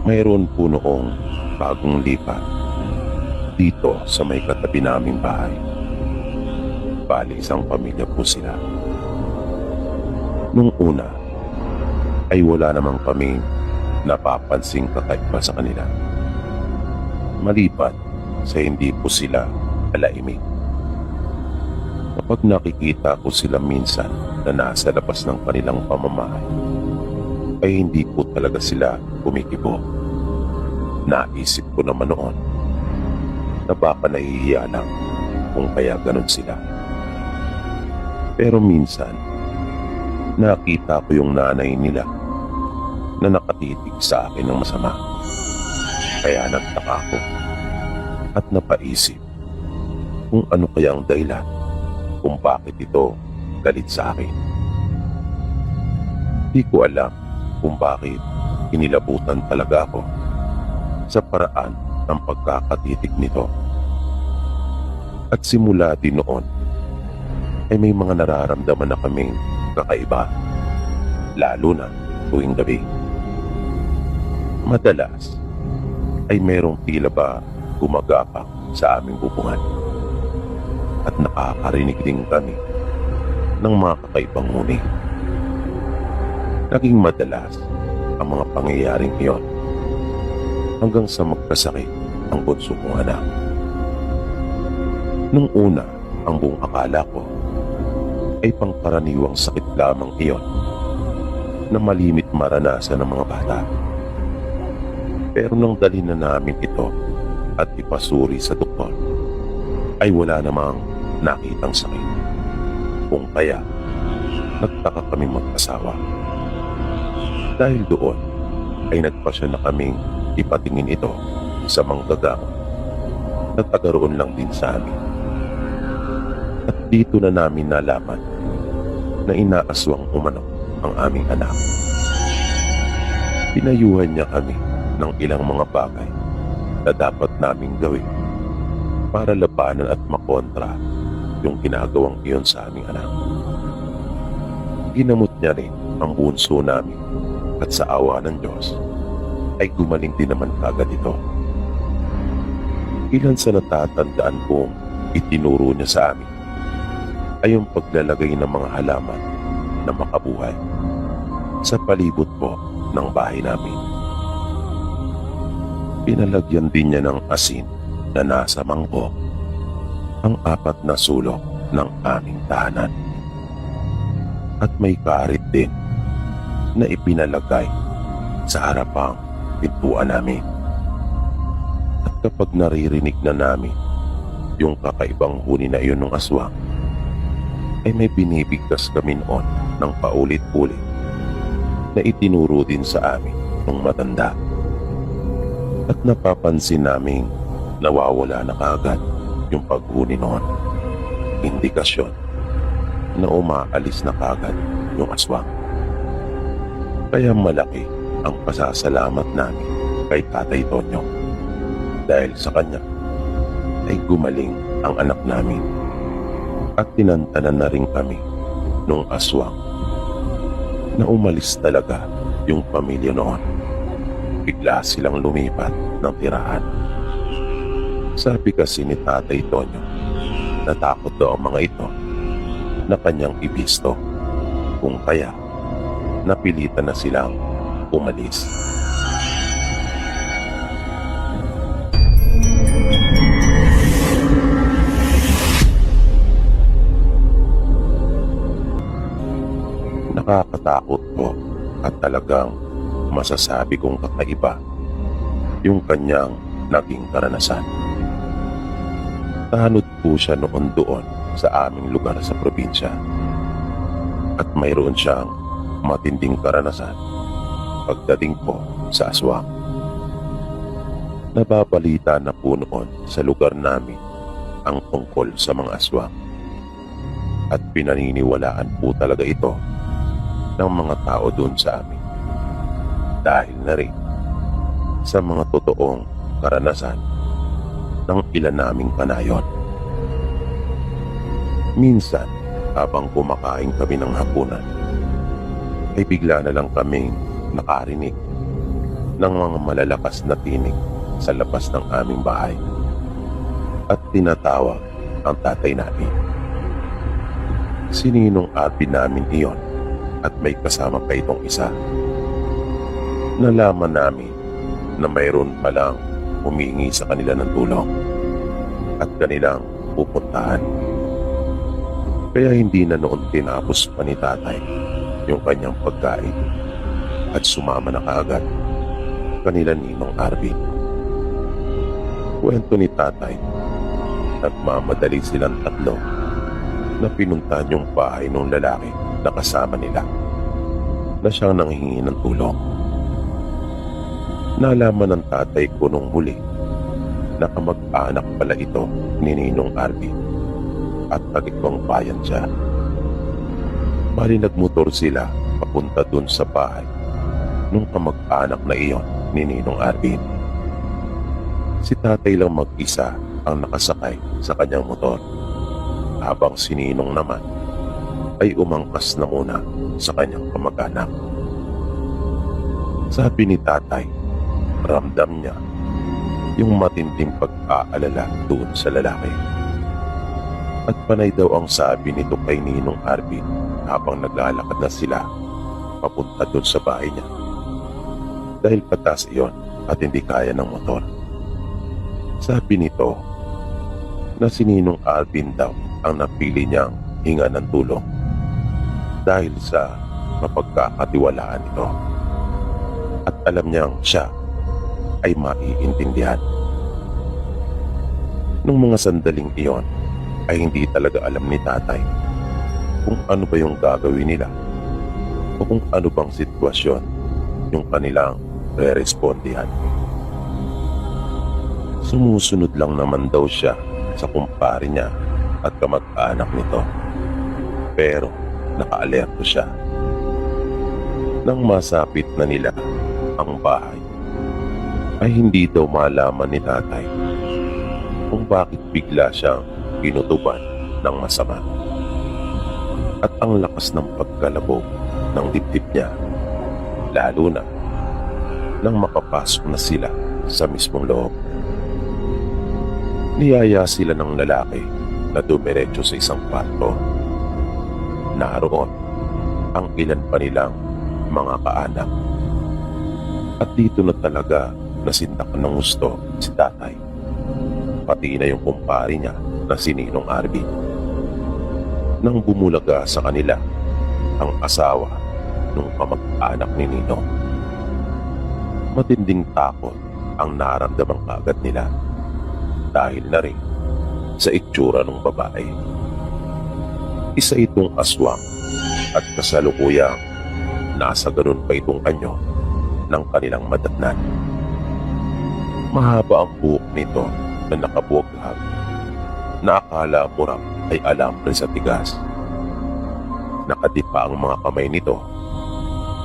Mayroon po noong bagong lipat dito sa may katabi naming bahay. Bali, isang pamilya po sila. Nung una ay wala namang kami napapansing kakaiba sa kanila. Maliban sa hindi po sila alaimik. Kapag nakikita ko sila minsan na nasa labas ng kanilang pamamahay, ay hindi po talaga sila kumikibo. Naisip ko naman noon na baka nahihiya lang kung kaya ganun sila. Pero minsan, nakita ko yung nanay nila na nakatitig sa akin ng masama. Kaya nagtaka ko at napaisip kung ano kayang dahilan kung bakit ito galit sa akin. Di ko alam kung bakit inilabutan talaga ako sa paraan ng pagkakatitig nito. At simula din noon ay may mga nararamdaman na kaming kakaiba, lalo na tuwing gabi. Madalas ay mayroong tila ba gumagapak sa aming bubungan at nakakarinig din kami ng mga kakaibang huni. Naging madalas ang mga pangyayaring iyon hanggang sa magkasakit ang bunso kong anak. Nung una, ang buong akala ko ay pangkaraniwang sakit lamang iyon na malimit maranasan ng mga bata. Pero nang dalhin na namin ito at ipasuri sa doktor, ay wala namang nakitang sakit. Kung kaya, nagtaka kaming mag-asawa. Dahil doon, ay nagpasya na kaming ipatingin ito sa manggagamot na taga-roon lang din sa amin. At dito na namin nalaman na inaaswang umano ang aming anak. Pinayuhan niya kami ng ilang mga bagay na dapat naming gawin para labanan at makontra yung ginagawang iyon sa aming anak. Ginamot niya rin ang bunso namin at sa awa ng Diyos ay gumaling din naman kagad ito. Ilan sa natatandaan kong itinuro niya sa amin ay yung paglalagay ng mga halaman na makabuhay sa palibot po ng bahay namin. Pinalagyan din niya ng asin na nasa mangkok ang 4 na sulok ng aming tahanan. At may karit din na ipinalagay sa harapang pintuan namin. At kapag naririnig na namin yung kakaibang huni na iyon ng aswang, ay may binibigkas kami noon ng paulit-ulit na itinuro din sa amin ng matanda. At napapansin namin nawawala na kaagad yung paghuni noon. Indikasyon na umaalis na kaagad yung aswang. Kaya malaki ang pasasalamat namin kay Tatay Tonyo. Dahil sa kanya ay gumaling ang anak namin at tinantanan na rin kami nung aswang na umalis talaga yung pamilya noon. Bigla silang lumipat ng tirahan. Sabi kasi ni Tatay Tonyo, natakot daw ang mga ito na kanyang ibisto. Kung kaya, napilitan na silang umalis. Nakakatakot po at talagang masasabi kong kakaiba yung kanyang naging karanasan. Tanod po siya noon doon sa aming lugar sa probinsya at mayroon siyang matinding karanasan pagdating po sa aswang. Nababalita na po noon sa lugar namin ang tungkol sa mga aswang at pinaniniwalaan po talaga ito ng mga tao doon sa amin dahil na rin sa mga totoong karanasan ng ilan naming kanayon. Minsan, habang kumakain kami ng hapunan, ay bigla na lang kaming nakarinig ng mga malalakas na tinig sa labas ng aming bahay at tinatawag ang tatay namin. Sininong Arvin namin iyon at may kasama pa itong isa. Nalaman namin na mayroon palang humingi sa kanila ng tulong at kanilang pupuntahan. Kaya hindi na noon tinapos pa ni tatay yung kanyang pagkain at sumama na kaagad kanila ninong Arvin. Kwento ni tatay, nagmamadali silang tatlo na pinuntahan yung bahay ng lalaki na kasama nila na siyang nanghihingi ng tulong. Nalaman ng tatay ko nung huli na kamag-anak pala ito ni Ninong Arvin at taga-ibang bayan siya. Bali nagmotor sila papunta dun sa bahay nung kamag-anak na iyon ni Ninong Arvin. Si tatay lang mag-isa ang nakasakay sa kanyang motor, habang si Ninong naman ay umangkas na muna sa kanyang kamag-anak. Sabi ni tatay, ramdam niya yung matinding pag-aalala doon sa lalaki. At panay daw ang sabi nito kay Ninong Arvin habang naglalakad na sila papunta doon sa bahay niya. Dahil patas iyon at hindi kaya ng motor. Sabi nito na si Ninong Arvin daw ang napili niyang hinga ng tulong dahil sa mapagkakatiwalaan nito. At alam niyang siya ay maiintindihan. Nung mga sandaling iyon ay hindi talaga alam ni tatay kung ano ba yung gagawin nila o kung ano bang sitwasyon yung kanilang re-respondihan. Sumusunod lang naman daw siya sa kumpare niya at kamag-anak nito, pero naka-alerto siya. Nang masapit na nila ang bahay ay hindi daw malaman ni tatay kung bakit bigla siyang ginutuban ng masama at ang lakas ng pagkalabog ng dibdib niya, lalo na nang makapasok na sila sa mismong loob. Niyaya sila ng lalaki na dumiretso sa isang kwarto. Naroon ang ilan pa nilang mga kaanak. At dito na talaga nasindakan ng gusto si tatay, pati na yung kumpare niya na si Ninong Arvin. Nang bumulaga sa kanila ang asawa ng kamag-anak ni Ninong, matinding takot ang naramdaman kaagad nila dahil na rin sa itsura ng babae. Isa itong aswang at kasalukuyang nasa ganun pa itong anyo ng kanilang madatnan. Mahaba ang buhok nito na nakabuwag-hag na akala mo raw ay alambre sa tigas. Nakadipa ang mga kamay nito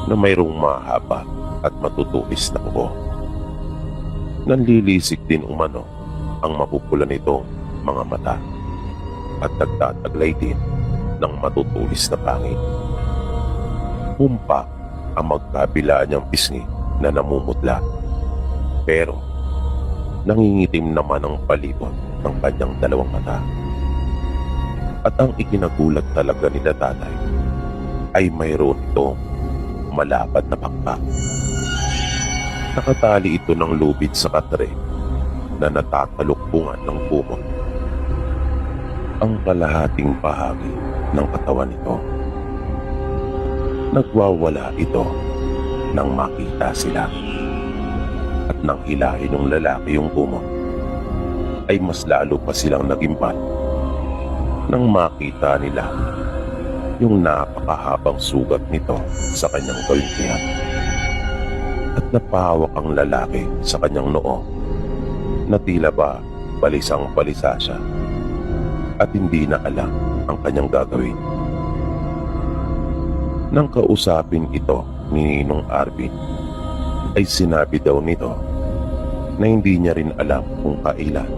na mayroong mahaba at matutulis na kuko. Nanlilisik din umano ang mapupula nitong mga mata at nagtataglay din ng matutulis na pangil. Humpa ang magkabila niyang pisngi na namumutla, pero nangingitim naman ang palibot ng kanyang dalawang mata. At ang ikinagulat talaga nila tatay ay mayroon itong malapad na pakpak. Nakatali ito ng lubid sa katre na natatalukpungan ng kumot ang kalahating bahagi ng katawan nito. Nagwawala ito nang makita sila, at nang hilahin ng lalaki yung kumot ay mas lalo pa silang nagimpan nang makita nila yung napakahabang sugat nito sa kanyang kauntihan. At napahawak ang lalaki sa kanyang noo na tila ba balisang-balisa siya at hindi na alam ang kanyang gagawin. Nang kausapin ito ni Ninong Arvin ay sinabi daw nito na hindi niya rin alam kung kailan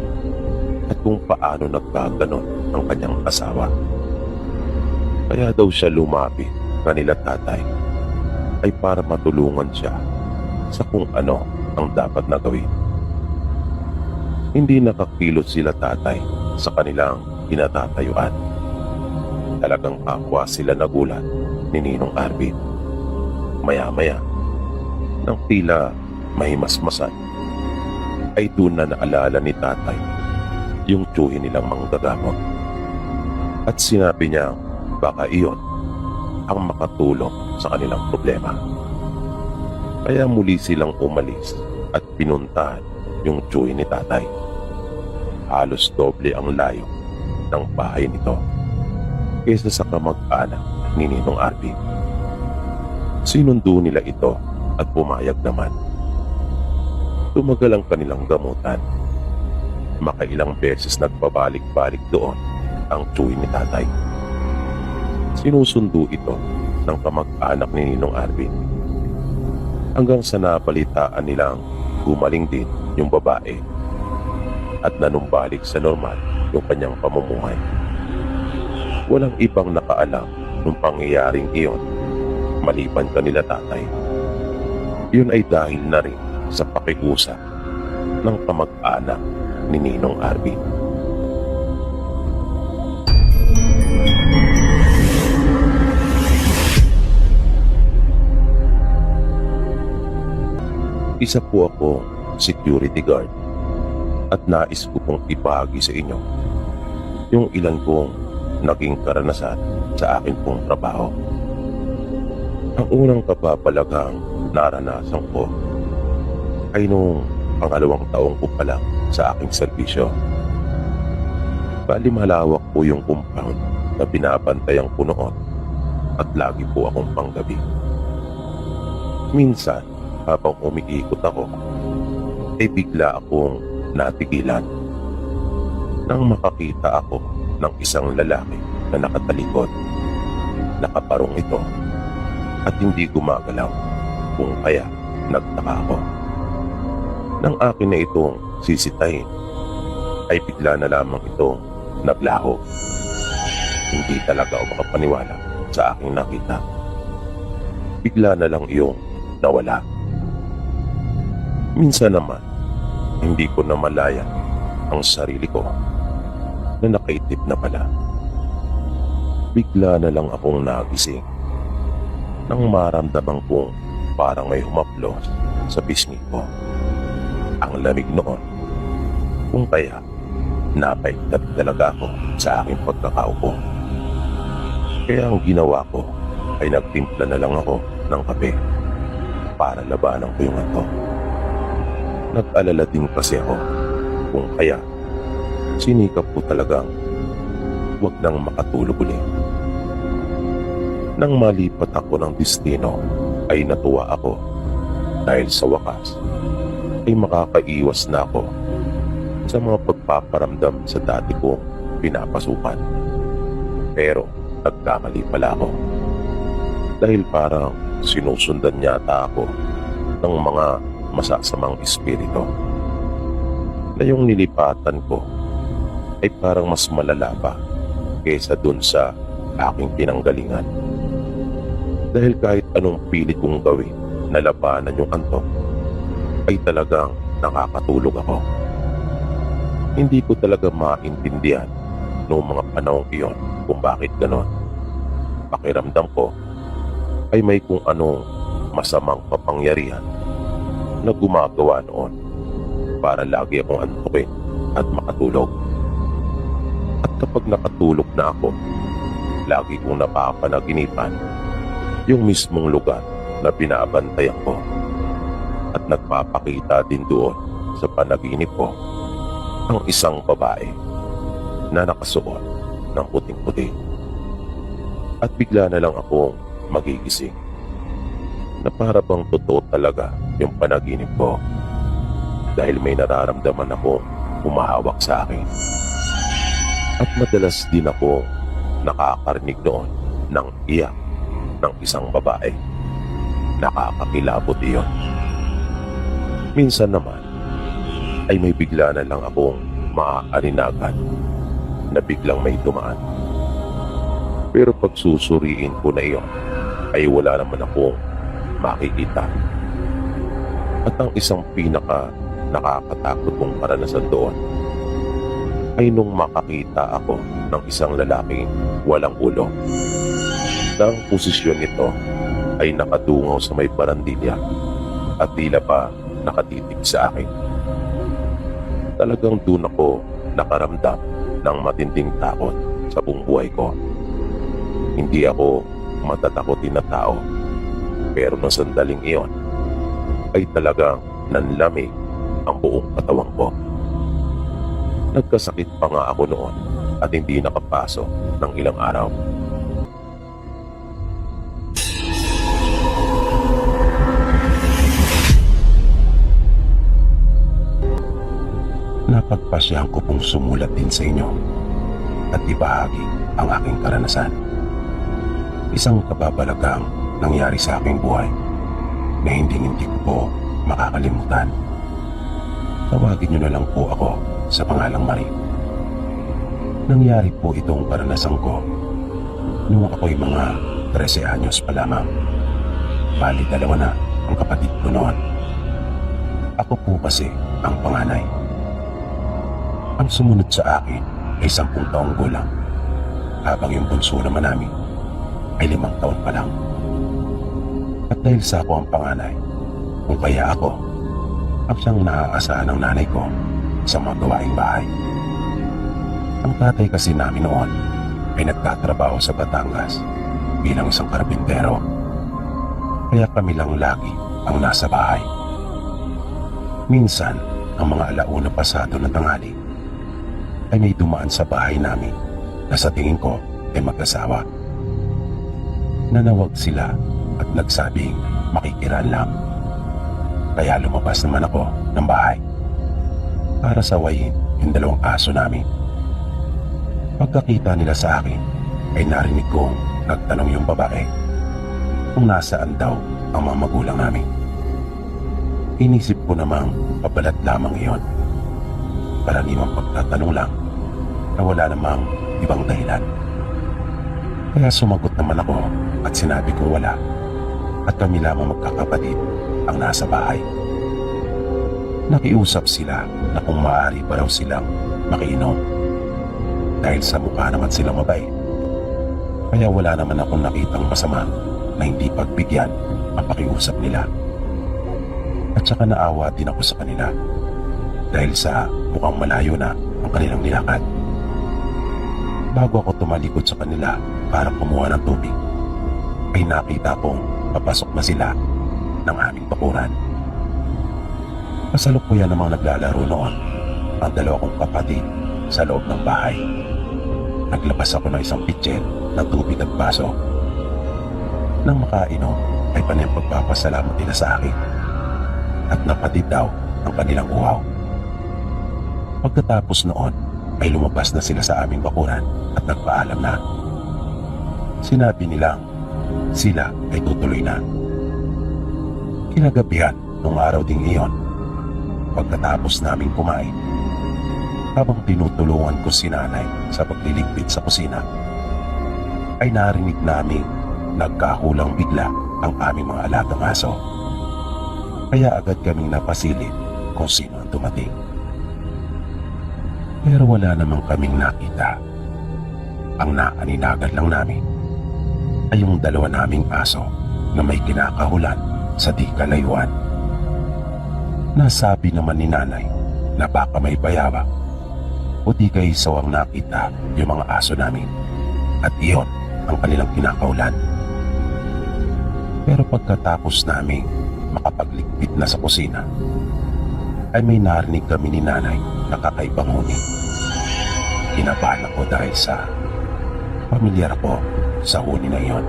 at kung paano nagkaganon ang kanyang asawa. Kaya daw siya lumapit kanila tatay ay para matulungan siya sa kung ano ang dapat na gawin. Hindi nakakilot sila tatay sa kanilang pinatatayuan. Talagang kapwa sila nagulat ni Ninong Arvin. Maya-maya, nang tila mahimasmasan, ay doon na naalala ni tatay yung tiyuhin nilang manggagamot. At sinabi niya baka iyon ang makatulong sa kanilang problema. Kaya muli silang umalis at pinuntahan yung tiyuhin ni tatay. Halos doble ang layo ng bahay nito kaysa sa kamag-anak ni Ninong Arvin. Sinundo nila ito at pumayag naman. Tumagal ang kanilang gamutan. Makailang beses nagpabalik-balik doon ang tiyuhin ni tatay. Sinusundo ito ng kamag-anak ni Ninong Arvin. Hanggang sa napalitaan nilang gumaling din yung babae at nanumbalik sa normal yung kanyang pamumuhay. Walang ibang nakaalam nung pangyayaring iyon maliban kanila tatay. Yun ay dahil na rin sa pakiusap ng kamag-anak ni Ninong Arvin. Isa po ako security guard at nais ko pong ibahagi sa inyo yung ilan kong naging karanasan sa akin pong trabaho. Ang unang kapapalagang naranasan ko ay nung pangalawang taong ko pa lang sa aking serbisyo. Bali malawak po yung compound na binabantayan ko noon at lagi po akong panggabi. Minsan, habang umiikot ako, ay bigla akong natigilan nang makakita ako ng isang lalaki na nakatalikod. Nakaparong ito at hindi gumagalaw, kung kaya nagtaka ako. Nang akin na itong sisitahin, ay bigla na lamang itong naglaho. Hindi talaga ako makapaniwala sa aking nakita. Bigla na lang iyong nawala. Minsan naman, hindi ko na malaya ang sarili ko na nakaitip na pala. Bigla na lang akong nagising nang maramdaman kong parang may humaplos sa pisngi ko. Ang lamig noon, kung kaya napaigtad talaga ako sa aking pagkakaupo. Kaya ang ginawa ko ay nagtimpla na lang ako ng kape para labanan ko yung antok. Nag-alala din kasi ako, kung kaya sinikap ko talagang wag nang makatulog ulit. Nang malipat ako ng destino ay natuwa ako dahil sa wakas ay makakaiwas na ako sa mga pagpaparamdam sa dati kong pinapasukan. Pero nagkamali pala ako dahil parang sinusundan yata ako ng mga masasamang espiritu na yung nilipatan ko ay parang mas malala pa kaysa dun sa aking pinanggalingan. Dahil kahit anong pilit kong gawin na labanan yung antok, ay talagang nakakatulog ako. Hindi ko talaga maintindihan noong mga panahong iyon kung bakit ganon. Pakiramdam ko ay may kung anong masamang kapangyarihan na gumagawa noon para lagi akong antukin at makatulog. At kapag nakatulog na ako, lagi kong napapanaginipan yung mismong lugar na binabantayan ko. At nagpapakita din doon sa panaginip ko ang isang babae na nakasuot ng puting-puti. At bigla na lang akong magigising na para bang totoo talaga yung panaginip ko dahil may nararamdaman ako humahawak sa akin. At madalas din ako nakakarinig noon ng iyak ng isang babae. Nakakakilabot iyon. Minsan naman ay may bigla na lang akong maaalinagan na biglang may dumaan. Pero pag susuriin ko na iyon ay wala naman akong makikita. At ang isang pinaka nakakatakot kong karanasan doon ay nung makakita ako ng isang lalaking walang ulo. Na ang posisyon nito ay nakadungaw sa may barandilya at tila pa nakatitig sa akin. Talagang doon ako nakaramdam ng matinding takot sa buong buhay ko. Hindi ako matatakotin na tao, pero nung sandaling iyon ay talagang nanlamig ang buong katawan ko. Nagkasakit pa nga ako noon at hindi nakapasok ng ilang araw. Napagpasyahan ko pong sumulat din sa inyo at ibahagi ang aking karanasan. Isang kababalaghang nangyari sa aking buhay na hindi ko po makakalimutan. Tawagin niyo na lang po ako sa pangalang Marie. Nangyari po itong karanasan ko nung ako'y mga 13 anyos pa lamang. Bali, 2 na ang kapatid ko noon. Ako po kasi ang panganay. Ang sumunod sa akin ay 10 taong gulang, habang yung bunso naman namin ay 5 taon pa lang. At dahil sa ako ang panganay, kung kaya ako ang siyang naaasahan ng nanay ko sa mga gawaing bahay. Ang tatay kasi namin noon ay nagtatrabaho sa Batangas bilang isang karpintero, kaya kami lang lagi ang nasa bahay. Minsan, ang mga alauna pasado ng tanghali ay may dumaan sa bahay namin na sa tingin ko ay mag-asawa. Nanawag sila at nagsabing makikiran lang. Kaya lumabas naman ako ng bahay para sawayin yung 2 aso namin. Pagkakita nila sa akin ay narinig kong nagtanong yung babae kung nasaan daw ang mga magulang namin. Inisip ko namang pabalat lamang iyon. Karaniwang pagtatanong lang na wala namang ibang dahilan. Kaya sumagot naman ako at sinabi kong wala at kami lamang magkakapatid ang nasa bahay. Nakiusap sila na kung maaari pa raw silang makiinom dahil sa mukha naman silang mabait. Kaya wala naman akong nakitang masama na hindi pagbigyan ang pakiusap nila. At saka naawa din ako sa kanila dahil sa mukhang malayo na ang kanilang nilakad. Bago ako tumalikod sa kanila para kumuha ng tubig, ay nakita kong papasok na sila ng aming bakuran. Kasalukuyan namang naglalaro noon ang 2 kong kapatid sa loob ng bahay. Naglabas ako ng isang pitcher ng tubig at baso. Nang makainom ay panayang pagpapasalamat nila sa akin at napatid daw ang kanilang uhaw. Pagkatapos noon ay lumabas na sila sa aming bakuran at nagpaalam na. Sinabi nilang sila ay tutuloy na. Kinagabihan nung araw ding iyon, pagkatapos naming kumain, habang tinutulungan ko si nanay sa pagliligpit sa kusina, ay narinig namin nagkahulang bigla ang aming mga alagang aso. Kaya agad kaming napasilip kung sino ang dumating. Pero wala namang kaming nakita. Ang naaninagan lang namin ay yung 2 naming aso na may kinakahulan sa di kalayuan. Nasabi naman ni nanay na baka may bayawak o di kay sawang nakita yung mga aso namin at iyon ang kanilang kinakahulan. Pero pagkatapos namin makapagligpit na sa kusina, ay may narinig kami ni nanay na kakaibang huni. Kinabahan ako dahil sa pamilyar ako sa huni na iyon.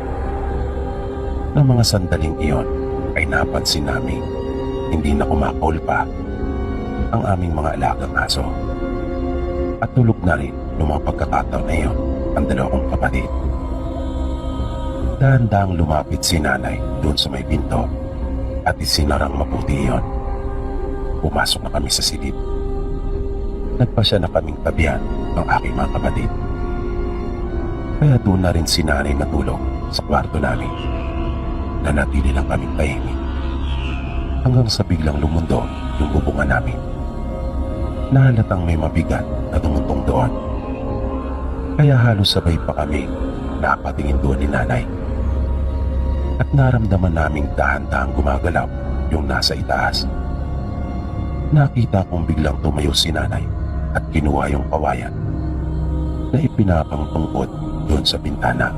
Nang mga sandaling iyon ay napansin namin hindi na kumakaul pa ang aming mga alagang aso. At tulog na rin noong mga pagkakataon na iyon ang 2 kong kapatid. Dahan-dahang lumapit si nanay doon sa may pinto at isinarang mabuti iyon. Pumasok na kami sa silid. Nagpasya na kaming tabihan ng aking mga kapatid. Kaya doon na rin si nanay natulog sa kwarto namin. Nanatili lang kaming tahimik. hanggang sa biglang lumundo yung bubungan namin. Nahalatang may mabigat na tumuntong doon. Kaya halos sabay pa kami napatingin doon ni nanay. At naramdaman naming dahan-dahang gumagalaw yung nasa itaas. Nakita kong biglang tumayo si nanay at kinuha yung kawayan na ipinapangtungkod doon sa bintana.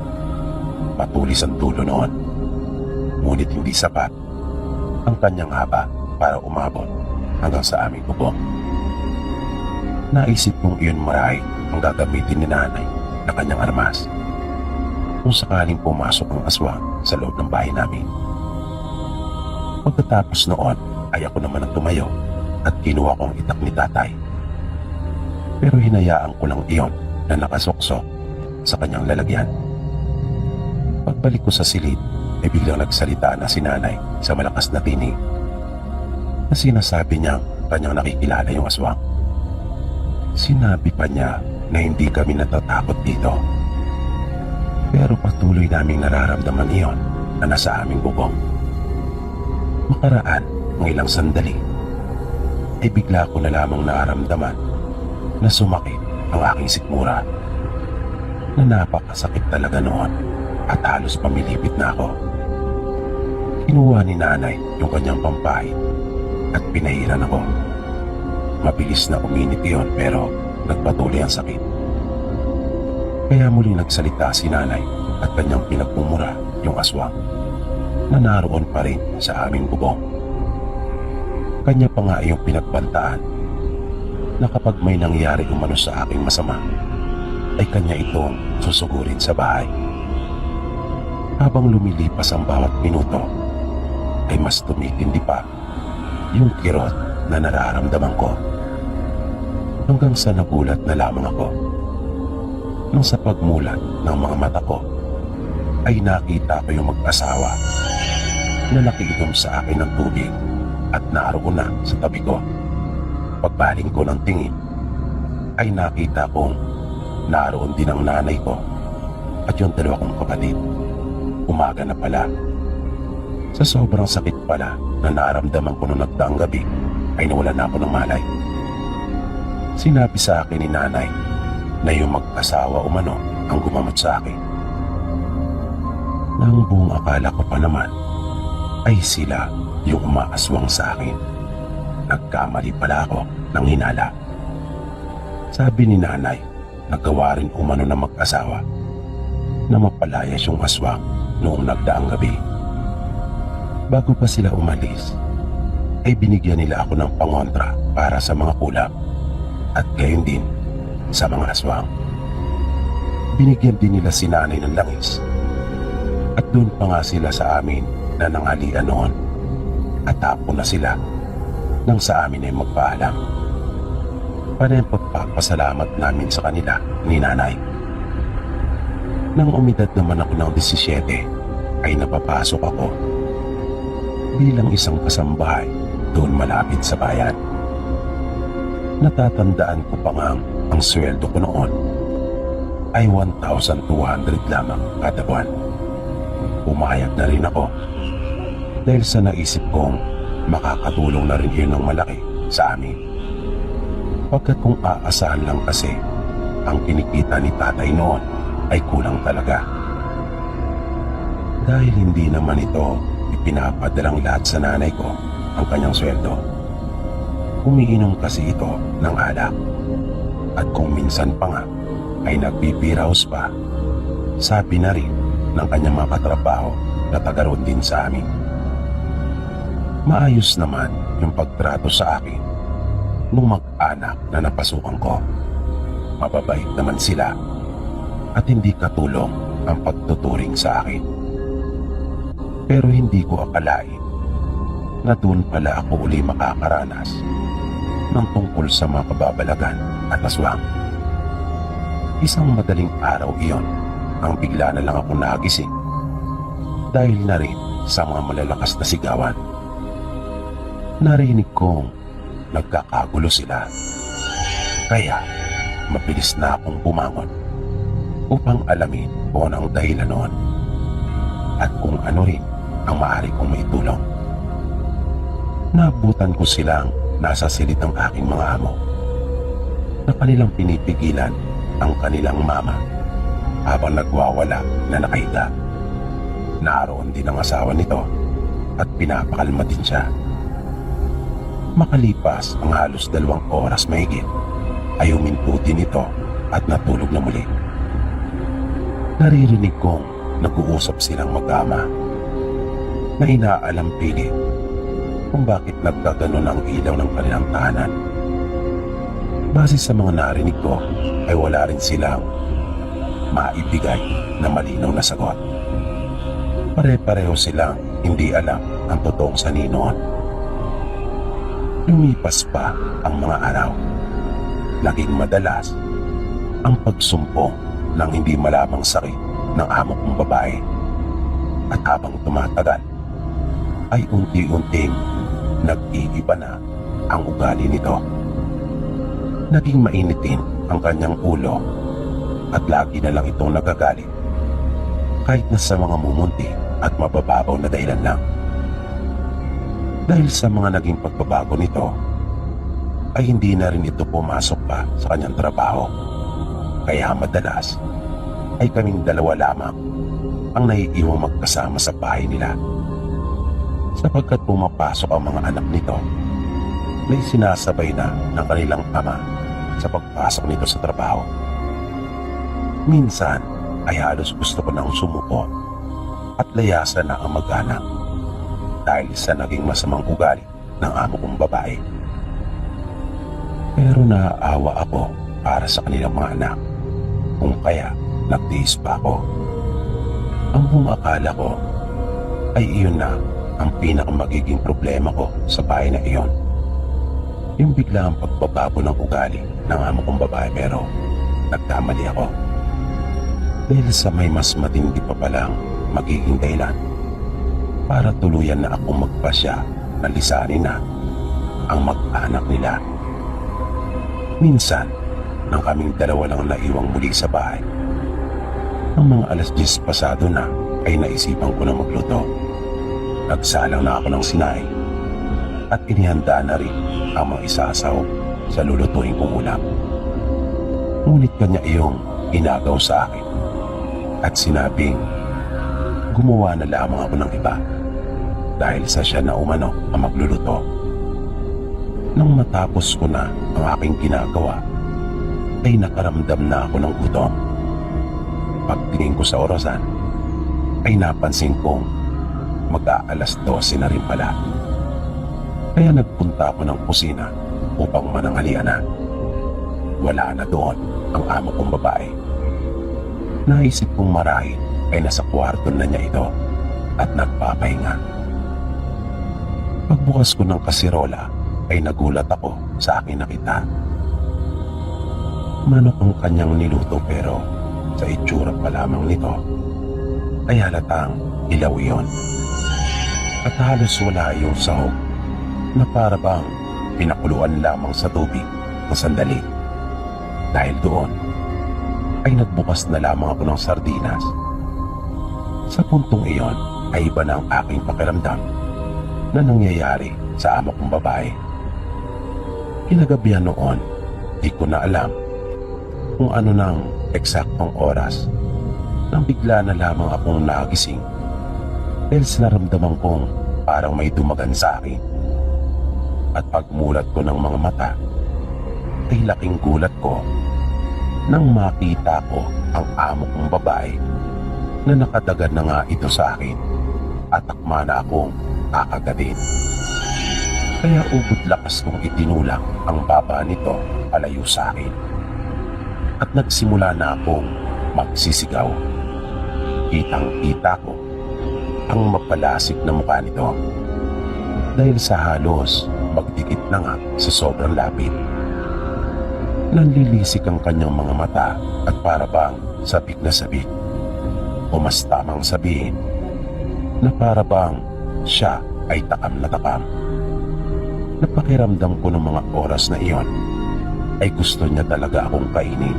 Matulis ang dulo noon, ngunit hindi sapat ang kanyang haba para umabot hanggang sa aming bubong. Naisip kong iyon marahil ang gagamitin ni nanay na kanyang armas kung sakaling pumasok ang aswang sa loob ng bahay namin. Pagkatapos noon ay ako naman ang tumayo at kinuha kong itak ni tatay. Pero hinayaan ko lang iyon na nakasuksok sa kanyang lalagyan. Pagbalik ko sa silid ay biglang nagsalita na si nanay sa malakas na tinig na sinasabi niyang kanyang nakikilala yung aswang. Sinabi pa niya na hindi kami natatakot dito. Pero patuloy naming nararamdaman iyon na nasa aming bubong. Makaraan ng ilang sandali ay bigla ko na lamang nararamdaman na sumakit ang aking sikmura, na napakasakit talaga noon at halos pamilipit na ako. Kinuha ni nanay yung kanyang pampahid at pinahiran ako. Mabilis na uminit iyon pero nagpatuloy ang sakit. Kaya muling nagsalita si nanay at kanyang pinagmumura yung aswang na naroon pa rin sa aming bubong. Kanya pa nga yung pinagbantaan na kapag may nangyari umano sa aking masama ay kanya itong susugurin sa bahay. Habang lumilipas ang bawat minuto ay mas tumitindi pa yung kirot na nararamdaman ko, hanggang sa nagulat na lamang ako nang sa pagmulat ng mga mata ko ay nakita ko yung mag-asawa na nakiinom sa akin ng tubig at naroon na sa tabi ko. Pagbaling ko ng tingin ay nakita kong naroon din ang nanay ko at yung dalawa kong kapatid. Umaga na pala. Sa sobrang sakit pala na naramdaman ko noong nagdaang gabi ay nawala na ako ng malay. Sinabi sa akin ni nanay na yung mag-asawa umano ang gumamot sa akin. Nang buong akala ko pa naman ay sila yung umaaswang sa akin. Nagkamali pala ako ng hinala. Sabi ni nanay, naggawa rin umano ng mag-asawa na mapalayas yung aswang noong nagdaang gabi. Bago pa sila umalis, ay binigyan nila ako ng pangontra para sa mga kulam at gayon din sa mga aswang. Binigyan din nila si nanay ng langis at doon pa nga sila sa amin na nanghalian noon at tapo na sila nang sa amin ay magpaalam. Panay pagpapasalamat namin sa kanila ni nanay. Nang umidad naman ako ng 17 ay napapasok ako bilang isang kasambahay doon malapit sa bayan. Natatandaan ko pa nga ang sweldo ko noon ay 1,200 lamang kada buwan. Pumayag na rin ako dahil sa naisip kong makakatulong na rin yun ng malaki sa amin. Pagkat kung aasahan lang kasi ang kinikita ni tatay noon ay kulang talaga. Dahil hindi naman ito ipinapadalang lahat sa nanay ko ang kanyang sweldo. Umiinom kasi ito ng alak at kung minsan pa nga ay nagpipiraos pa, sabi na rin ng kanyang mga katrabaho na tagaroon din sa amin. Maayos naman yung pagtrato sa akin nung mag-anak na napasukan ko. Mababait naman sila at hindi katulong ang pagtuturing sa akin. Pero hindi ko akalain na doon pala ako uli makakaranas ng tungkol sa mga kababalagan at aswang. Isang madaling araw iyon ang bigla na lang ako nagising dahil na rin sa mga malalakas na sigawan. Narinig kong nagkakagulo sila. Kaya mabilis na akong bumangon upang alamin kung anong dahilan noon at kung ano rin ang maaari kong maitulong. Naabutan ko silang nasa silid ng aking mga amo na kanilang pinipigilan ang kanilang mama habang nagwawala na nakahiga. Naroon din ang asawa nito at pinapakalma din siya. Makalipas ang halos 2 oras mahigit ay huminto din ito at natulog na muli. Naririnig kong nag-uusap silang mag-ama na inaalam pilit kung bakit nagkaganon ang ilaw ng kanilang tahanan. Base sa mga narinig ko ay wala rin silang maibigay na malinaw na sagot. Pare-pareho silang hindi alam ang totoong sanhi noon. Lumipas pa ang mga araw. Naging madalas ang pagsumpong ng hindi malamang sakit ng amo kong babae. At habang tumatagal, ay unti-unting nag-iiba na ang ugali nito. Naging mainitin ang kanyang ulo at lagi na lang itong nagagalit kahit na sa mga mumunti at mabababaw na dahilan lang. Dahil sa mga naging pagbabago nito, ay hindi na rin ito pumasok pa sa kanyang trabaho. Kaya madalas ay kaming dalawa lamang ang naiiwang magkasama sa bahay nila. Sapagkat pumapasok ang mga anak nito, may sinasabay na ng kanilang ama sa pagpasok nito sa trabaho. Minsan ay halos gusto ko nang sumuko at layasan na ang mag-anak dahil sa naging masamang ugali ng amo kong babae. Pero naaawa ako para sa kanilang mga anak, kung kaya nagtiis pa ako. Ang akala ko ay iyon na ang pinakamagiging problema ko sa bahay na iyon. Yung biglang pagbabago ng ugali ng amo kong babae, pero nagkamali ako. Dahil sa may mas matindi pa palang magiging dahilan para tuluyan na akong magpasya na lisanin na ang mag-anak nila. Minsan, nang kaming dalawa lang naiwang muli sa bahay, ang mga 10:00 pasado na ay naisipan ko na magluto. Nagsalang na ako ng sinay at inihanda na rin ang mga isasaw sa lulutuin kong ulam. Ngunit kanya iyong inagaw sa akin at sinabing gumawa na lamang ako ng iba dahil sa siya na umano ang magluluto. Nang matapos ko na ang aking ginagawa, ay nakaramdam na ako ng gutom. Pagtingin ko sa orasan, ay napansin kong mag-aalas 12 na rin pala. Kaya nagpunta ako ng kusina upang mananghalian na. Wala na doon ang amo kong babae. Naisip kong marahil ay nasa kwarto na niya ito at nagpapahinga. Pagbukas ko ng kasirola ay nagulat ako sa aking nakita. Manok ang kanyang niluto, pero sa itsura pa lamang nito ay halatang ilaw iyon. At halos wala yung sahog na para bang pinakuluan lamang sa tubig ng sandali. Dahil doon ay nagbukas na lamang ako ng sardinas. Sa puntong iyon ay iba na ang aking pakiramdam na nangyayari sa amo kong babae. Kinagabihan noon, di ko na alam kung ano ng eksaktong oras nang bigla na lamang akong nagising dahil sa naramdaman kong parang may dumagan sa akin. At pagmulat ko ng mga mata ay laking gulat ko nang makita ko ang amo kong babae na nakadagad na nga ito sa akin at akma na akong kakagatin. Kaya ubod lakas kong itinulak ang baba nito palayo sa akin at nagsimula na akong magsisigaw. Kitang-kita ko ang mapalasik na mukha nito dahil sa halos magdikit na nga sa sobrang lapit. Nanlilisik ang kanyang mga mata at para bang sabik na sabik, o mas tamang sabihin na para bang siya ay takam na takam. Napakiramdam ko ng mga oras na iyon ay gusto niya talaga akong kainin.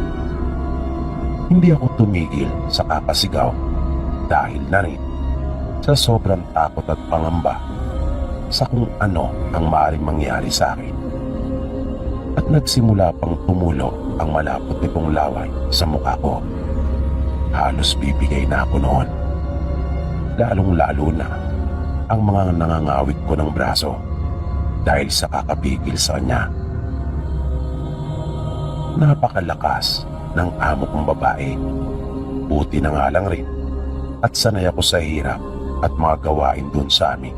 Hindi ako tumigil sa kakasigaw dahil na rin sa sobrang takot at pangamba sa kung ano ang maaaring mangyari sa akin. At nagsimula pang tumulo ang malapot nitong laway sa mukha ko. Halos bibigay na ako noon. Lalong-lalo na ang mga nangangawit ko ng braso dahil sa kakapigil sa kanya. Napakalakas ng amo kong babae. Buti na nga lang rin at sanay ako sa hirap at mga gawain dun sa amin.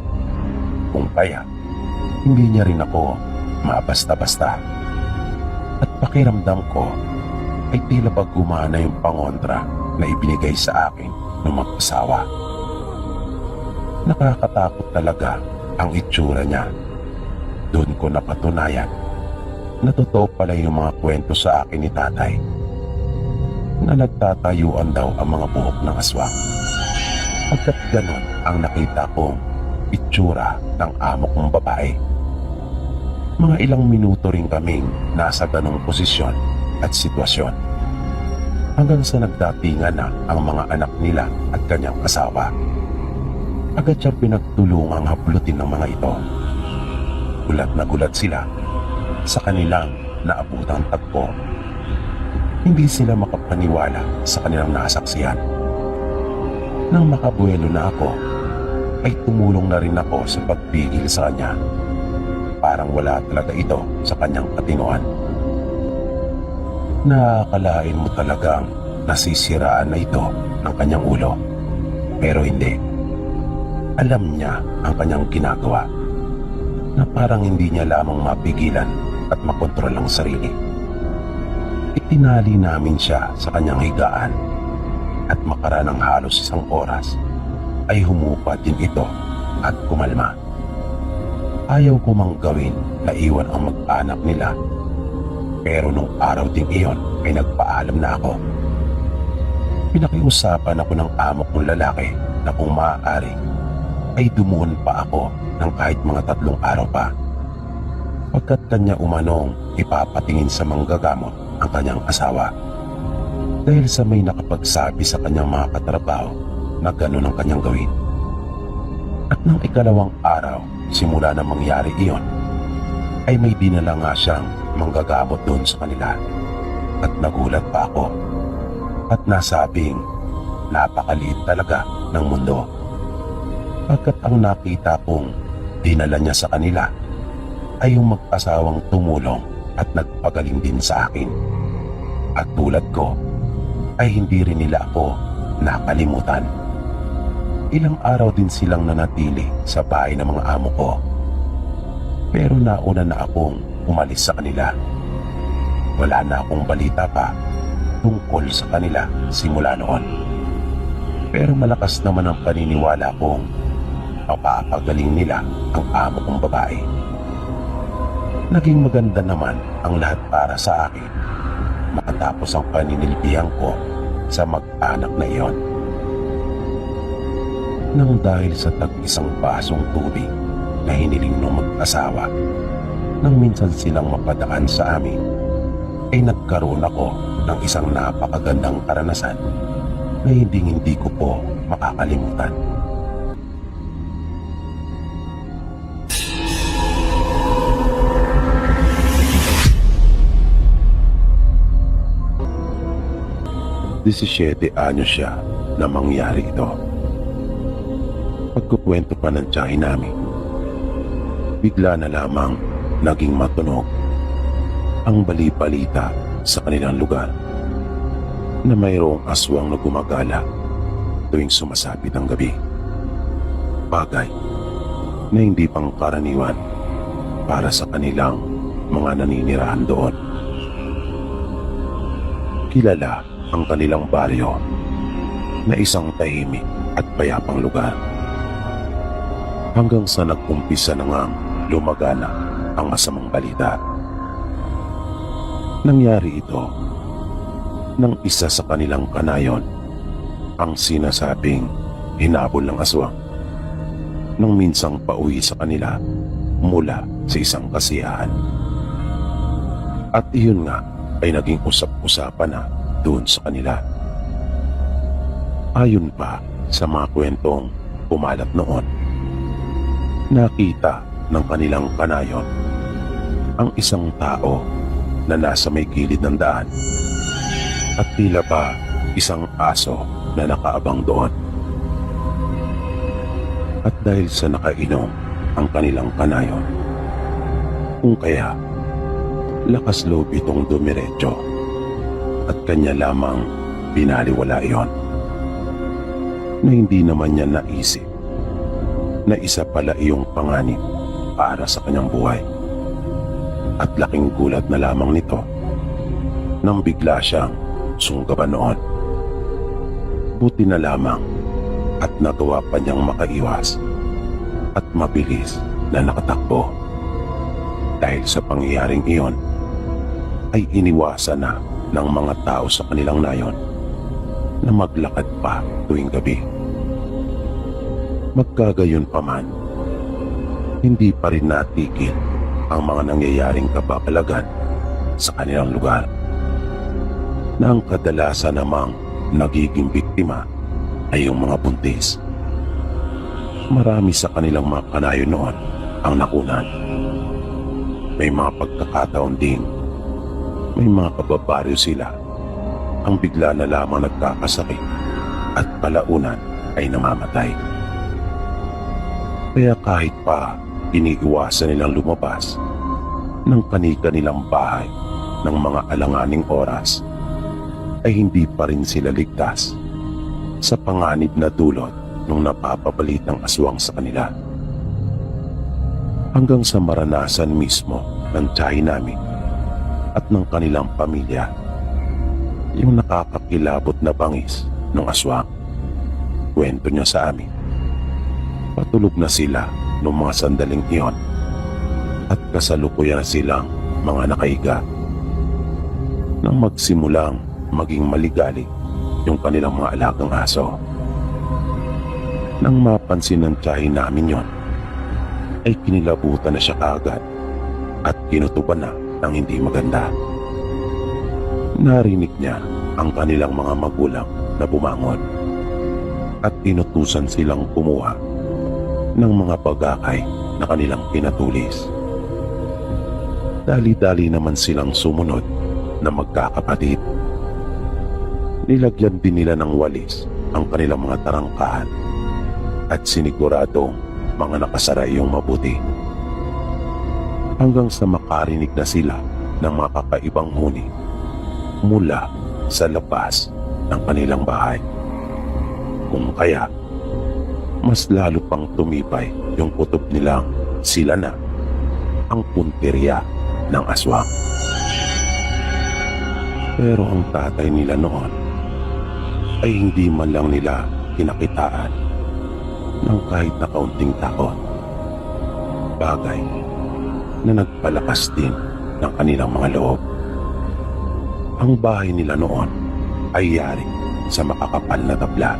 Kung kaya, hindi niya rin ako mabasta-basta. At pakiramdam ko ay tila ba gumana yung pangontra na ibinigay sa akin ng mag-asawa. Nakakatakot talaga ang itsura niya. Doon ko napatunayan na totoo pala yung mga kwento sa akin ni tatay na nagtatayuan daw ang mga buhok ng aswang. Pagkat ganon ang nakita kong itsura ng amo kong babae. Mga ilang minuto rin kaming nasa ganong posisyon at sitwasyon hanggang sa nagdatingan na ang mga anak nila at kanyang asawa. Agad siyang pinagtulungang haplutin ng mga ito. Gulat na gulat sila sa kanilang naabutang tagpo. Hindi sila makapaniwala sa kanilang nasaksihan. Nang makabuelo na ako, ay tumulong na rin ako sa pagpigil sa kanya. Parang wala talaga ito sa kanyang katinoan. Nakakalain mo talagang nasisiraan na ito ng kanyang ulo. Pero hindi. Alam niya ang kanyang ginagawa na parang hindi niya lamang mapigilan at makontrol ang sarili. Itinali namin siya sa kanyang higaan at makaraan ng halos isang oras ay humupa din ito at kumalma. Ayaw ko mang gawin na iwan ang mag-anak nila, pero nung araw ding iyon ay nagpaalam na ako. Pinakiusapan ako ng amo kong lalaki na kung maaari ay dumuon pa ako ng kahit mga 3 araw pa. Pagkat kanya umanong ipapatingin sa manggagamot ang kanyang asawa. Dahil sa may nakapagsabi sa kanyang mga katrabaho na gano'n ang kanyang gawin. At nang ikalawang araw, simula na mangyari iyon, ay may dinala nga siyang manggagamot doon sa kanila. At nagulat pa ako at nasabing napakaliit talaga ng mundo. Pagkat ang nakita kong dinala niya sa kanila ay yung mag-asawang tumulong at nagpagaling din sa akin. At tulad ko, ay hindi rin nila ako nakalimutan. Ilang araw din silang nanatili sa bahay ng mga amo ko. Pero nauna na akong umalis sa kanila. Wala na akong balita pa tungkol sa kanila simula noon. Pero malakas naman ang paniniwala kong mapapagaling nila ang amo kong babae. Naging maganda naman ang lahat para sa akin makatapos ang paninilbihan ko sa mag-anak na iyon. Nang dahil sa tag-isang basong tubig na hiniling ng mag-asawa nang minsan silang mapadaan sa amin, ay nagkaroon ako ng isang napakagandang karanasan na hindi ko po makakalimutan. Disisyete anyos siya na mangyari ito. Pagkukwento pa ng tiyahin namin, bigla na lamang naging matunog ang bali-balita sa kanilang lugar na mayroong aswang na gumagala tuwing sumasapit ang gabi. Bagay na hindi pangkaraniwan para sa kanilang mga naninirahan doon. Kilala ang kanilang baryo na isang tahimik at payapang lugar. Hanggang sa nag-umpisa na ngang lumagana ang masamang balita. Nangyari ito nang isa sa kanilang kanayon ang sinasabing hinabol ng aswang nang minsang pauwi sa kanila mula sa isang kasiyahan. At iyon nga ay naging usap-usapan na doon sa kanila. Ayon pa sa mga kwentong pumalat noon, Nakita ng kanilang kanayon ang isang tao na nasa may gilid ng daan at tila ba isang aso na nakaabang doon. At dahil sa nakainom ang kanilang kanayon, kung kaya lakas loob itong dumiretso at kanya lamang binaliwala iyon, na hindi naman niya naisip na isa pala iyong panganib para sa kanyang buhay. At laking gulat na lamang nito nang bigla siyang sunggaban noon. Buti na lamang at nagawa pa niyang makaiwas at mabilis na nakatakbo. Dahil sa pangyayaring iyon ay iniwasan na ng mga tao sa kanilang nayon na maglakad pa tuwing gabi. Magkagayon pa man, hindi pa rin natigil ang mga nangyayaring kababalagan sa kanilang lugar, na ang kadalasan namang nagiging biktima ay yung mga buntis. Marami sa kanilang mga kanayon noon ang nakunan. May mga pagkakataon din, may mga kababaryo sila ang bigla na lamang nagkakasakit at kalaunan ay namamatay. Kaya kahit pa iniiwasan nilang lumabas ng kani-kanilang bahay ng mga alanganing oras, ay hindi pa rin sila ligtas sa panganib na dulot ng napapabalitang aswang sa kanila. Hanggang sa maranasan mismo ng tiyahin namin at ng kanilang pamilya yung nakakakilabot na bangis ng aswang. Kwento niya sa amin, patulog na sila noong mga sandaling iyon at kasalukuyan na silang mga nakahiga nang magsimulang maging maligali yung kanilang mga alagang aso. Nang mapansin ng tiyahin namin yon, ay kinilabutan na siya kaagad at kinutuban na ng hindi maganda. Narinig niya ang kanilang mga magulang na bumangon at inutusan silang kumuha ng mga bagakay na kanilang pinatulis. Dali-dali naman silang sumunod na magkakapatid. Nilagyan din nila ng walis ang kanilang mga tarangkahan at siniguradong mga nakasara iyong mabuti. Hanggang sa makarinig na sila ng mga kakaibang huni mula sa labas ng kanilang bahay. Kung kaya, mas lalo pang tumibay yung kutob nilang sila na ang punteriya ng aswang. Pero ang tatay nila noon ay hindi man lang nila kinakitaan ng kahit na kaunting takot. Bagay na nagpalakas din ng kanilang mga loob. Ang bahay nila noon ay yari sa makakapal na tabla.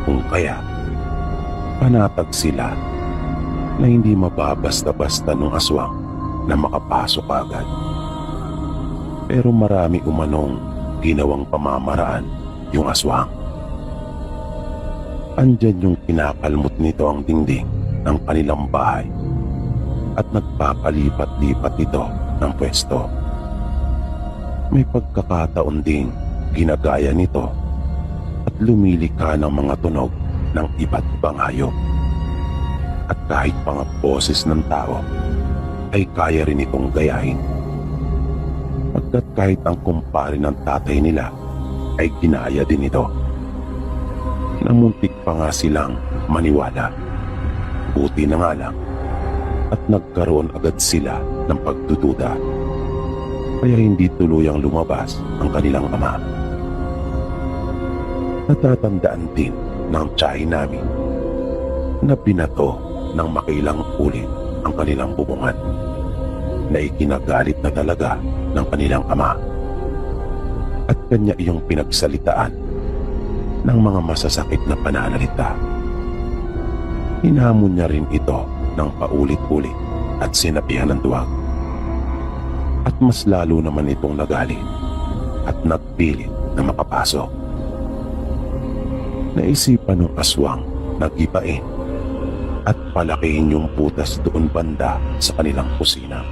Kung kaya, panatag sila na hindi mababasta-basta ng aswang na makapasok agad. Pero marami umanong ginawang pamamaraan yung aswang. Andyan yung kinakalmot nito ang dingding ng kanilang bahay at nagpapalipat-lipat ito ng pwesto. May pagkakataon ding ginagaya nito at lumilika ng mga tunog ng iba't ibang hayop. At kahit mga boses ng tao ay kaya rin itong gayahin. Pagkat kahit ang kumpare ng tatay nila ay ginaya din ito. Namuntik pa nga silang maniwala. Buti na nga lang at nagkaroon agad sila ng pagdududa. Kaya hindi tuluyang lumabas ang kanilang ama. Natatandaan din ng tiyahin namin na binato ng makilang ulit ang kanilang bubungan na ikinagalit na talaga ng kanilang ama. At kanya iyong pinagsalitaan ng mga masasakit na pananalita. Hinamon niya rin ito ng paulit-ulit at sinabihan ng duwag. At mas lalo naman itong nagalit at nagpilit na makapasok. Naisipan ng aswang na gipain at palakihin yung putas doon banda sa kanilang kusina.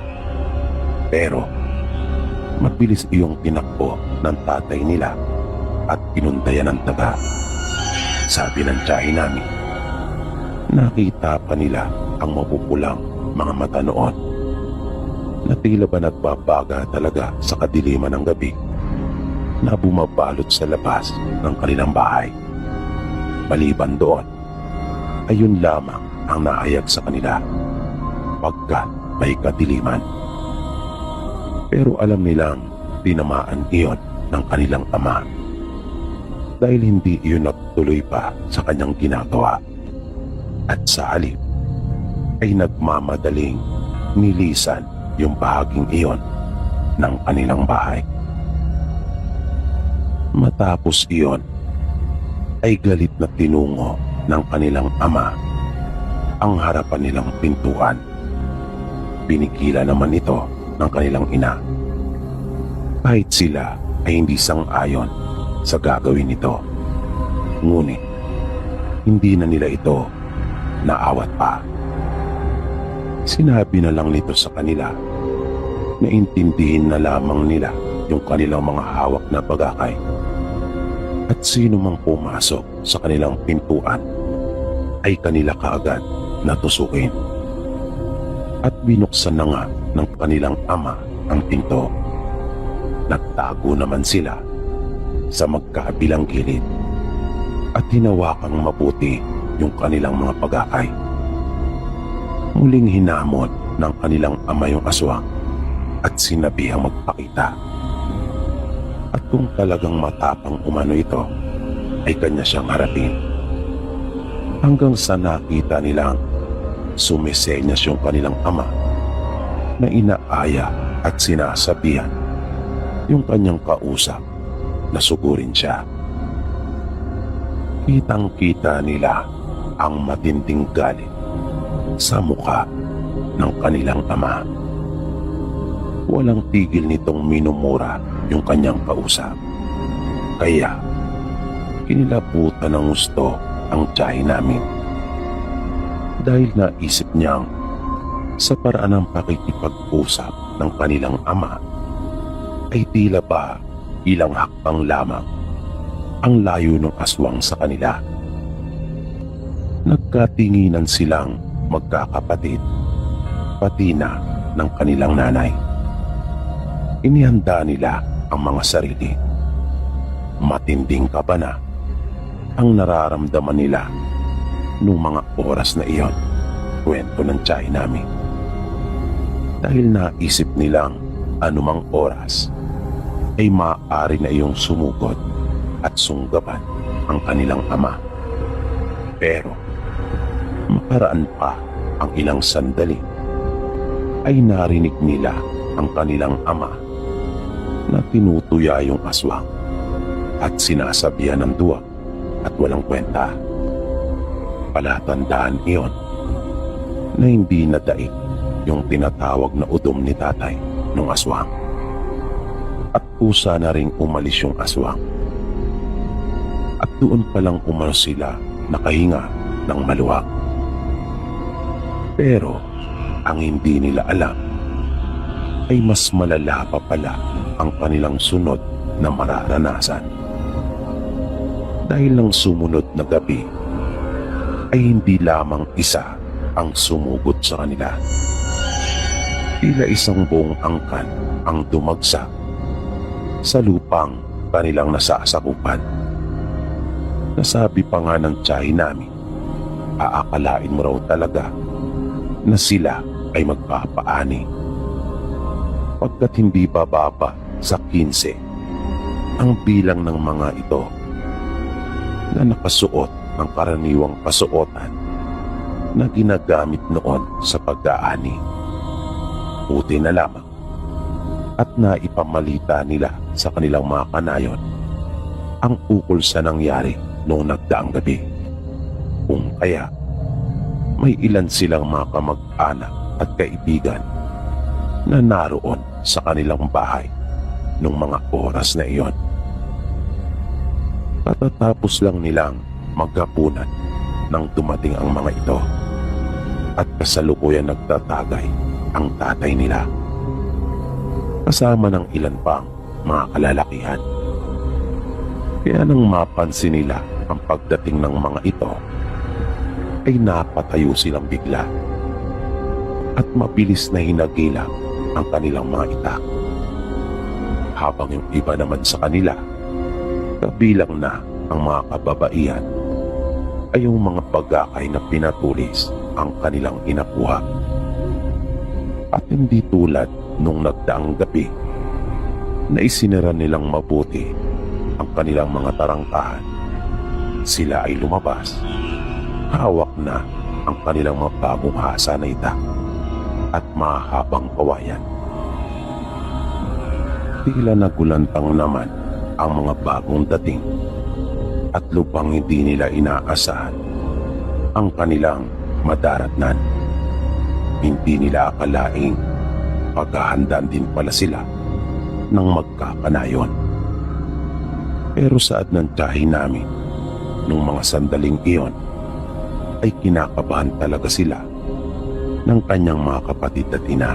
Pero mabilis iyong tinakbo ng tatay nila at pinundayan ng daga. Sabi ng tiyahin namin, nakita pa nila ang mapupulang mga mata noon na tila ba nagbabaga talaga sa kadiliman ng gabi na bumabalot sa labas ng kanilang bahay. Maliban doon, ayun lamang ang nahayag sa kanila pagkat may kadiliman. Pero alam nilang tinamaan iyon ng kanilang ama dahil hindi iyon natuloy pa sa kanyang ginagawa at sa halip ay nagmamadaling nilisan yung bahaging iyon ng kanilang bahay. Matapos iyon ay galit na tinungo ng kanilang ama ang harapan nilang pintuan. Pinikila naman ito ng kanilang ina. Kahit sila ay hindi sang-ayon sa gagawin nito. Ngunit hindi na nila ito naawat pa. Sinabi na lang nito sa kanila na intindihin na lamang nila yung kanilang mga hawak na bagakay at sino mang pumasok sa kanilang pintuan ay kanila kaagad natusukin. At binuksan na nga ng kanilang ama ang pinto. Nagtago naman sila sa magkabilang gilid at hinawakang mabuti yung kanilang mga pagakay. Muling hinamon ng kanilang ama yung aswang at sinabihang magpakita. At kung talagang matapang umano ito, ay kanya siyang harapin. Hanggang sa nakita nilang sumisenyas yung kanilang ama na inaaya at sinasabihan yung kanyang kausap na sugurin siya. Kitang-kita nila ang matinding galit sa mukha ng kanilang ama. Walang tigil nitong minumura yung kanyang kausap. Kaya kinilabutan ng gusto ang tiyahin namin dahil naisip niyang sa paraan ng pakikipag-usap ng kanilang ama ay tila ba ilang hakbang lamang ang layo ng aswang sa kanila. Nagkatinginan silang magkakapatid, pati na ng kanilang nanay. Inihanda nila ang mga sarili. Matinding kaba na ang nararamdaman nila nung mga oras na iyon, kwento ng tiyahin namin. Dahil naisip nilang anumang oras ay maaari na iyong sumugod at sunggaban ang kanilang ama. Pero makaraan pa ang ilang sandali ay narinig nila ang kanilang ama na tinutuya yung aswang at sinasabihan ng duwag at walang kwenta. Palatandaan iyon na hindi nadaig yung tinatawag na udom ni tatay ng aswang. At kusa na ring umalis yung aswang. At doon palang umano sila nakahinga ng maluwag. Pero ang hindi nila alam ay mas malala pa pala ang kanilang sunod na mararanasan. Dahil ng sumunod na gabi ay hindi lamang isa ang sumugod sa kanila. Tila isang buong angkan ang dumagsak sa lupang kanilang nasasakupan. Nasabi pa nga ng tiyahin namin, aakalain mo raw talaga na sila ay magpapaani. Pagkat hindi bababa sa 15 ang bilang ng mga ito na nakasuot ng karaniwang kasuotan na ginagamit noon sa pag-aani. Buti na lamang at naipamalita nila sa kanilang mga kanayon ang ukol sa nangyari noong nagdaang gabi. Kung kaya may ilan silang mga kamag-anak at kaibigan na naroon sa kanilang bahay nung mga oras na iyon. Katatapos lang nilang maghapunan nang dumating ang mga ito at kasalukuyan nagtatagay ang tatay nila. Kasama ng ilan pang mga kalalakihan. Kaya nang mapansin nila ang pagdating ng mga ito, ay napatayo silang bigla at mabilis na hinagilap ang kanilang mga itak. Habang yung iba naman sa kanila, kabilang na ang mga kababaihan, ay yung mga bagakay na pinatulis ang kanilang inakuha. At hindi tulad nung nagdaang gabi na isinara nilang mabuti ang kanilang mga tarangkahan. Sila ay lumabas, hawak na ang kanilang mga bagong hasa na itak at mahabang kawayan. Tila nagulantang naman ang mga bagong dating at lubang hindi nila inaasahan ang kanilang madaratnan. Hindi nila akalaing paghahandaan din pala sila ng magkakanayon. Pero saad ng tiyahin namin nung mga sandaling iyon, ay kinakabahan talaga sila ng kanyang mga kapatid at ina.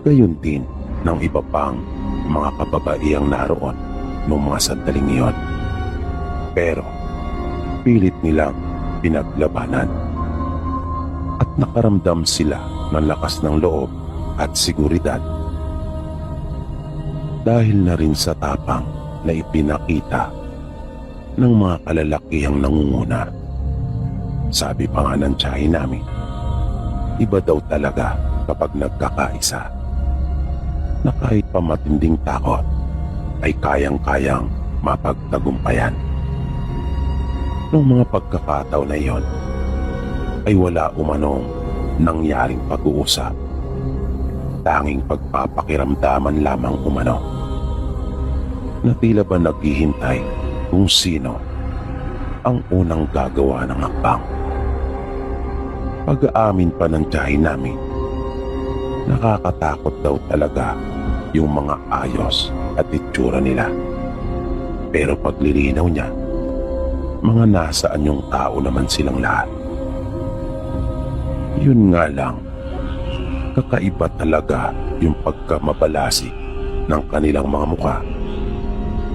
Gayon din ng iba pang mga kababaihang naroon noong mga sandaling iyon. Pero pilit nilang pinaglabanan at nakaramdam sila ng lakas ng loob at seguridad. Dahil na rin sa tapang na ipinakita ng mga kalalakihang nangunguna. Sabi pa nga ng tiyahin namin, iba daw talaga kapag nagkakaisa, na kahit pa matinding takot ay kayang-kayang mapagtagumpayan. Noong mga pagkakataon na iyon, ay wala umanong nangyaring pag-uusap. Tanging pagpapakiramdaman lamang umano, na tila ba naghihintay kung sino ang unang gagawa ng hakbang. Pag-aamin pa ng tiyahin namin, nakakatakot daw talaga yung mga ayos at itsura nila. Pero paglilinaw niya, mga nasaan yung tao naman silang lahat. Yun nga lang, kakaiba talaga yung pagkamabalasik ng kanilang mga mukha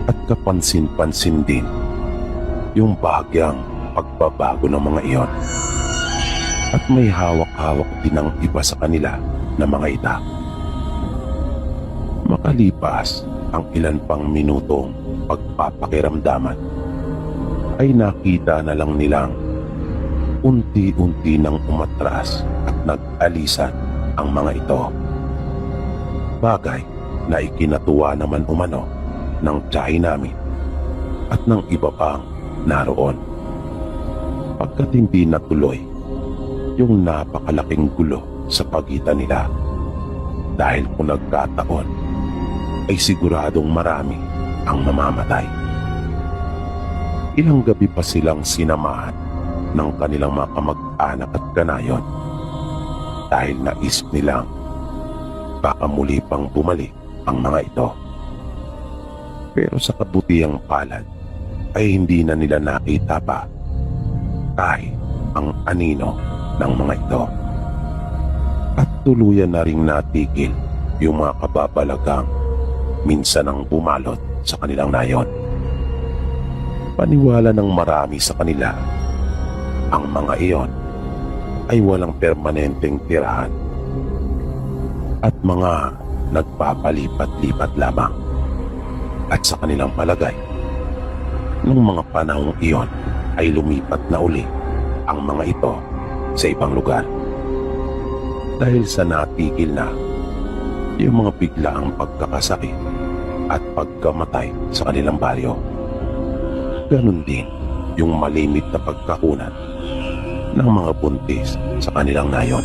at kapansin-pansin din yung bahagyang pagbabago ng mga iyon. At may hawak-hawak din ang iba sa kanila na mga itak. Makalipas ang ilan pang minutong pagpapakiramdaman, ay nakita na lang nilang unti-unti nang umatras at nag-alisan ang mga ito. Bagay na ikinatuwa naman umano ng tiyahin namin at ng iba pang naroon. Pagkat hindi natuloy yung napakalaking gulo sa pagitan nila, dahil kung nagkataon ay siguradong marami ang mamamatay. Ilang gabi pa silang sinamahan ng kanilang mga kamag-anak at kanayon, dahil naisip nilang baka muli pang bumalik ang mga ito. Pero sa kabutihang palad ay hindi na nila nakita pa kahit ang anino ng mga ito. At tuluyan na ring natigil yung mga kababalagang minsan ang bumalot sa kanilang nayon. Paniwala ng marami sa kanila, ang mga iyon ay walang permanenteng tirahan at mga nagpapalipat-lipat lamang. At sa kanilang palagay, nung mga panahong iyon ay lumipat na uli ang mga ito sa ibang lugar. Dahil sa natigil na yung mga biglaang pagkakasakit at pagkamatay sa kanilang baryo. Ganon din yung malimit na pagkakunan ng mga buntis sa kanilang nayon.